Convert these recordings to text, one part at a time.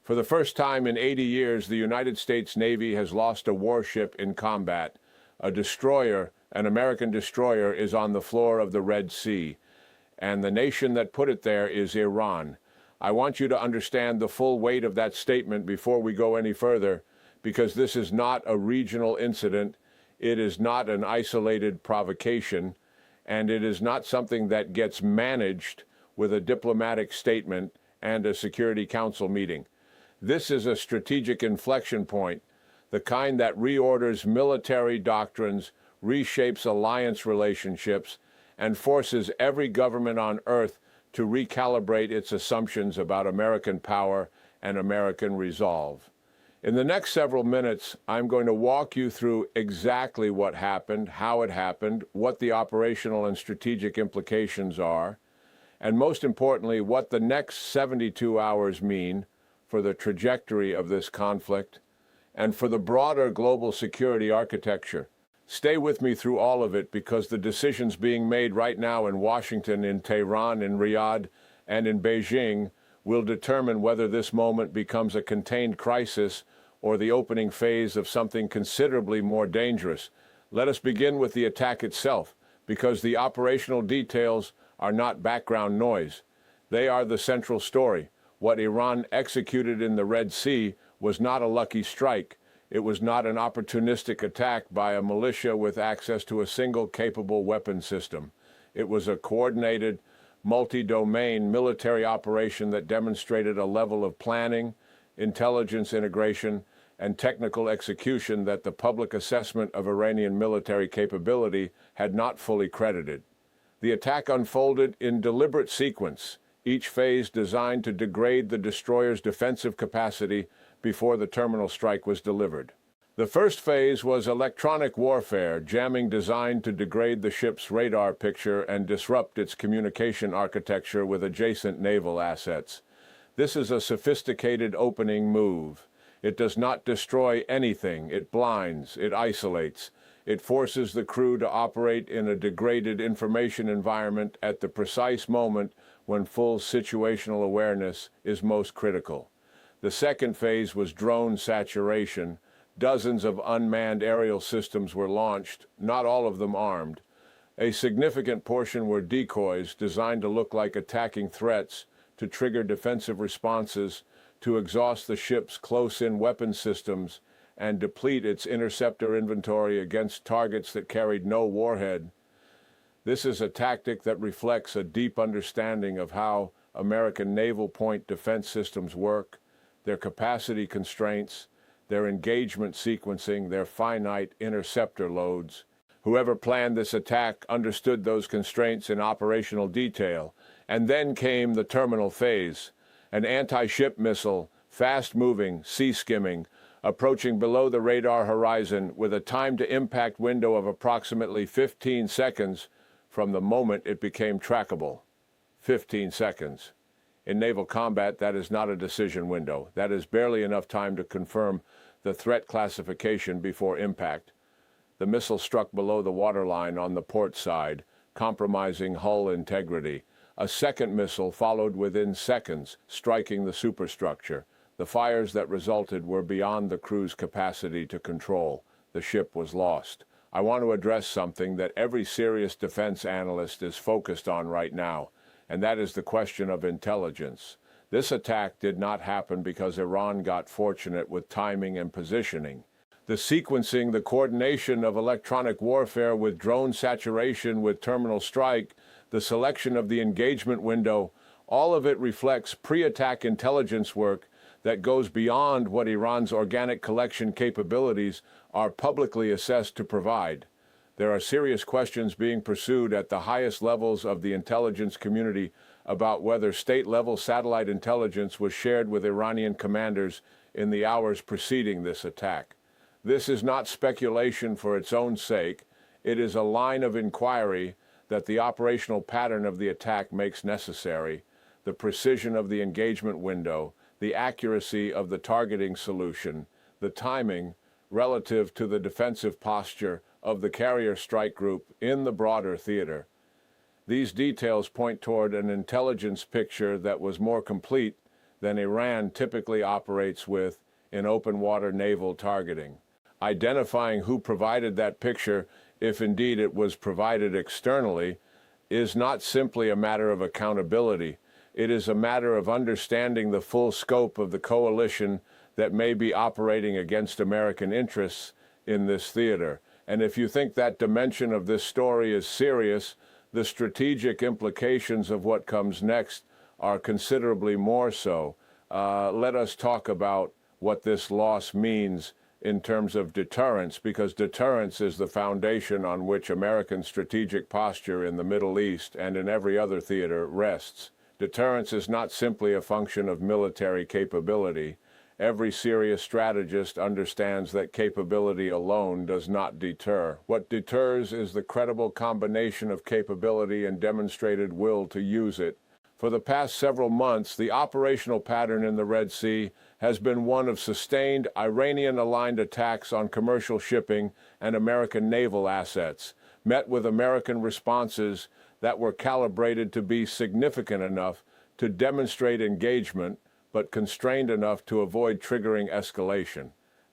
For the first time in 80 years, the United States Navy has lost a warship in combat. A destroyer, an American destroyer, is on the floor of the Red Sea, and the nation that put it there is Iran. I want you to understand the full weight of that statement before we go any further, because this is not a regional incident, it is not an isolated provocation, and it is not something that gets managed with a diplomatic statement and a Security Council meeting. This is a strategic inflection point, the kind that reorders military doctrines, reshapes alliance relationships, and forces every government on Earth to recalibrate its assumptions about American power and American resolve. In the next several minutes, I'm going to walk you through exactly what happened, how it happened, what the operational and strategic implications are, and most importantly, what the next 72 hours mean for the trajectory of this conflict and for the broader global security architecture. Stay with me through all of it, because the decisions being made right now in Washington, in Tehran, in Riyadh, and in Beijing will determine whether this moment becomes a contained crisis or the opening phase of something considerably more dangerous. Let us begin with the attack itself, because the operational details are not background noise. They are the central story. What Iran executed in the Red Sea was not a lucky strike. It was not an opportunistic attack by a militia with access to a single capable weapon system. It was a coordinated, multi-domain military operation that demonstrated a level of planning, intelligence integration, and technical execution that the public assessment of Iranian military capability had not fully credited. The attack unfolded in deliberate sequence, each phase designed to degrade the destroyer's defensive capacity before the terminal strike was delivered. The first phase was electronic warfare, jamming designed to degrade the ship's radar picture and disrupt its communication architecture with adjacent naval assets. This is a sophisticated opening move. It does not destroy anything. It blinds, it isolates. It forces the crew to operate in a degraded information environment at the precise moment when full situational awareness is most critical. The second phase was drone saturation. Dozens of unmanned aerial systems were launched, not all of them armed. A significant portion were decoys designed to look like attacking threats, to trigger defensive responses, to exhaust the ship's close-in weapon systems, and deplete its interceptor inventory against targets that carried no warhead. This is a tactic that reflects a deep understanding of how American naval point defense systems work, their capacity constraints, their engagement sequencing, their finite interceptor loads. Whoever planned this attack understood those constraints in operational detail. And then came the terminal phase, an anti-ship missile, fast-moving, sea-skimming, approaching below the radar horizon with a time-to-impact window of approximately 15 seconds from the moment it became trackable. 15 seconds. In naval combat, that is not a decision window. That is barely enough time to confirm the threat classification before impact. The missile struck below the waterline on the port side, compromising hull integrity. A second missile followed within seconds, striking the superstructure. The fires that resulted were beyond the crew's capacity to control. The ship was lost. I want to address something that every serious defense analyst is focused on right now, and that is the question of intelligence. This attack did not happen because Iran got fortunate with timing and positioning. The sequencing, the coordination of electronic warfare with drone saturation, with terminal strike, the selection of the engagement window, all of it reflects pre-attack intelligence work that goes beyond what Iran's organic collection capabilities are publicly assessed to provide. There are serious questions being pursued at the highest levels of the intelligence community about whether state-level satellite intelligence was shared with Iranian commanders in the hours preceding this attack. This is not speculation for its own sake. It is a line of inquiry that the operational pattern of the attack makes necessary, the precision of the engagement window, the accuracy of the targeting solution, the timing relative to the defensive posture of the carrier strike group in the broader theater. These details point toward an intelligence picture that was more complete than Iran typically operates with in open water naval targeting. Identifying who provided that picture, if indeed it was provided externally, is not simply a matter of accountability. It is a matter of understanding the full scope of the coalition that may be operating against American interests in this theater. And if you think that dimension of this story is serious, the strategic implications of what comes next are considerably more so. Let us talk about what this loss means in terms of deterrence, because deterrence is the foundation on which American strategic posture in the Middle East and in every other theater rests. Deterrence is not simply a function of military capability. Every serious strategist understands that capability alone does not deter. What deters is the credible combination of capability and demonstrated will to use it. For the past several months, the operational pattern in the Red Sea has been one of sustained Iranian-aligned attacks on commercial shipping and American naval assets, met with American responses that were calibrated to be significant enough to demonstrate engagement, but constrained enough to avoid triggering escalation.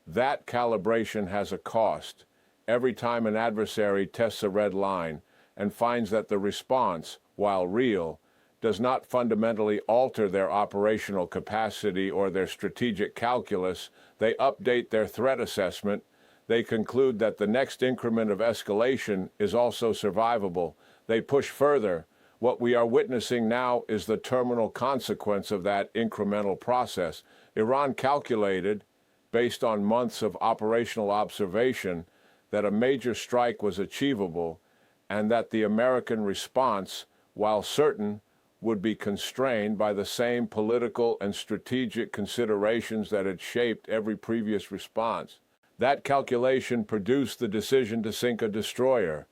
That calibration has a cost. Every time an adversary tests a red line and finds that the response, while real, does not fundamentally alter their operational capacity or their strategic calculus, they update their threat assessment. They conclude that the next increment of escalation is also survivable. They push further. What we are witnessing now is the terminal consequence of that incremental process. Iran calculated, based on months of operational observation, that a major strike was achievable and that the American response, while certain, would be constrained by the same political and strategic considerations that had shaped every previous response. That calculation produced the decision to sink a destroyer.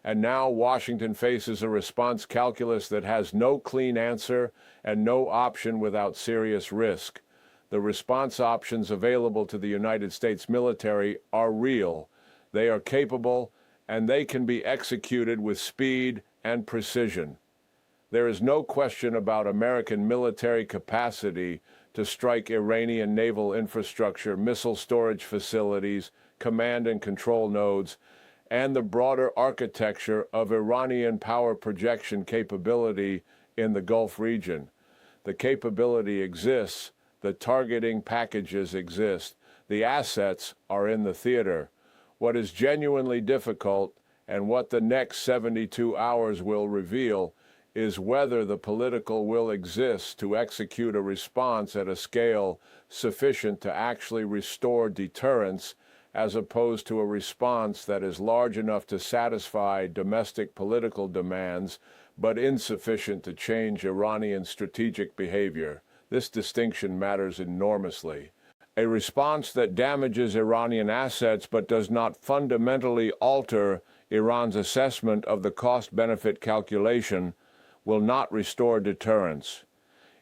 And now Washington faces a response calculus that has no clean answer and no option without serious risk. The response options available to the United States military are real. They are capable, and they can be executed with speed and precision. There is no question about American military capacity to strike Iranian naval infrastructure, missile storage facilities, command and control nodes, and the broader architecture of Iranian power projection capability in the Gulf region. The capability exists, the targeting packages exist, the assets are in the theater. What is genuinely difficult, and what the next 72 hours will reveal, is whether the political will exists to execute a response at a scale sufficient to actually restore deterrence, as opposed to a response that is large enough to satisfy domestic political demands, but insufficient to change Iranian strategic behavior. This distinction matters enormously. A response that damages Iranian assets but does not fundamentally alter Iran's assessment of the cost-benefit calculation will not restore deterrence.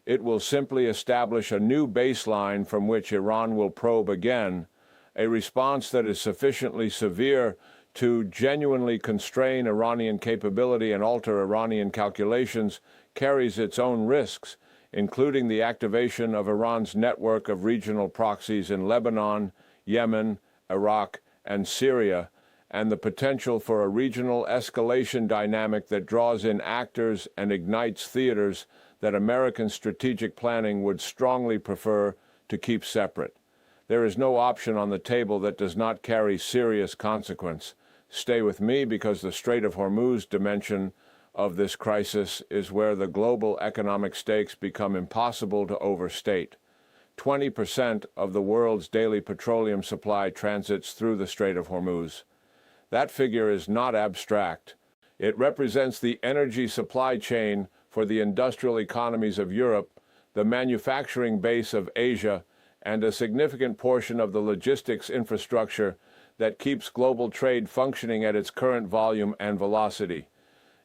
It will simply establish a new baseline from which Iran will probe again. A response that is sufficiently severe to genuinely constrain Iranian capability and alter Iranian calculations carries its own risks, including the activation of Iran's network of regional proxies in Lebanon, Yemen, Iraq, and Syria, and the potential for a regional escalation dynamic that draws in actors and ignites theaters that American strategic planning would strongly prefer to keep separate. There is no option on the table that does not carry serious consequence. Stay with me, because the Strait of Hormuz dimension of this crisis is where the global economic stakes become impossible to overstate. 20% of the world's daily petroleum supply transits through the Strait of Hormuz. That figure is not abstract. It represents the energy supply chain for the industrial economies of Europe, the manufacturing base of Asia, and a significant portion of the logistics infrastructure that keeps global trade functioning at its current volume and velocity.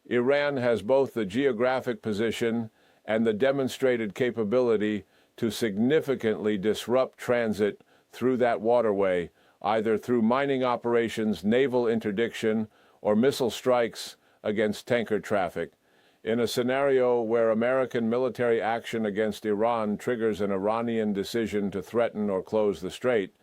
Iran has both the geographic position and the demonstrated capability to significantly disrupt transit through that waterway, either through mining operations, naval interdiction, or missile strikes against tanker traffic. In a scenario where American military action against Iran triggers an Iranian decision to threaten or close the strait,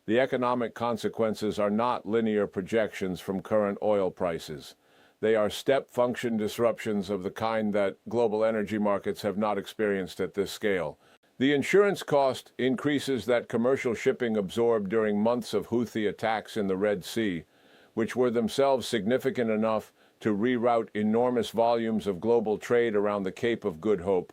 the economic consequences are not linear projections from current oil prices. They are step function disruptions of the kind that global energy markets have not experienced at this scale. The insurance cost increases that commercial shipping absorbed during months of Houthi attacks in the Red Sea, which were themselves significant enough to reroute enormous volumes of global trade around the Cape of Good Hope,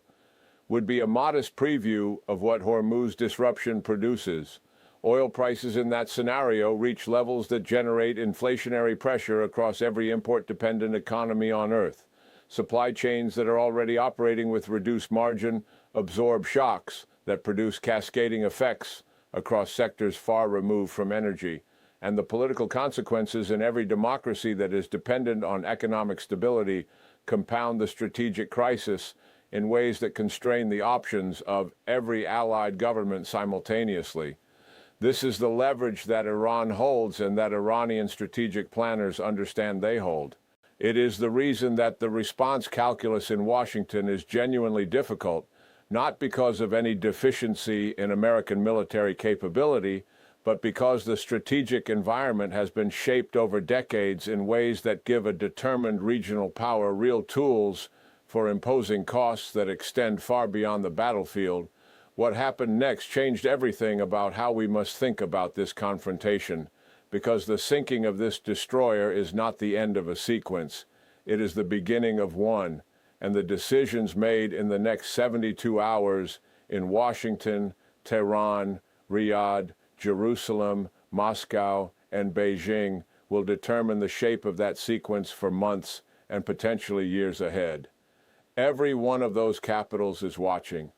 would be a modest preview of what Hormuz disruption produces. Oil prices in that scenario reach levels that generate inflationary pressure across every import-dependent economy on Earth. Supply chains that are already operating with reduced margin absorb shocks that produce cascading effects across sectors far removed from energy. And the political consequences in every democracy that is dependent on economic stability compound the strategic crisis in ways that constrain the options of every allied government simultaneously. This is the leverage that Iran holds and that Iranian strategic planners understand they hold. It is the reason that the response calculus in Washington is genuinely difficult, not because of any deficiency in American military capability, but because the strategic environment has been shaped over decades in ways that give a determined regional power real tools for imposing costs that extend far beyond the battlefield. What happened next changed everything about how we must think about this confrontation, because the sinking of this destroyer is not the end of a sequence. It is the beginning of one, and the decisions made in the next 72 hours in Washington, Tehran, Riyadh, Jerusalem, Moscow, and Beijing will determine the shape of that sequence for months and potentially years ahead. Every one of those capitals is watching,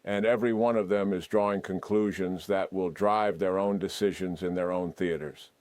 and every one of them is drawing conclusions that will drive their own decisions in their own theaters.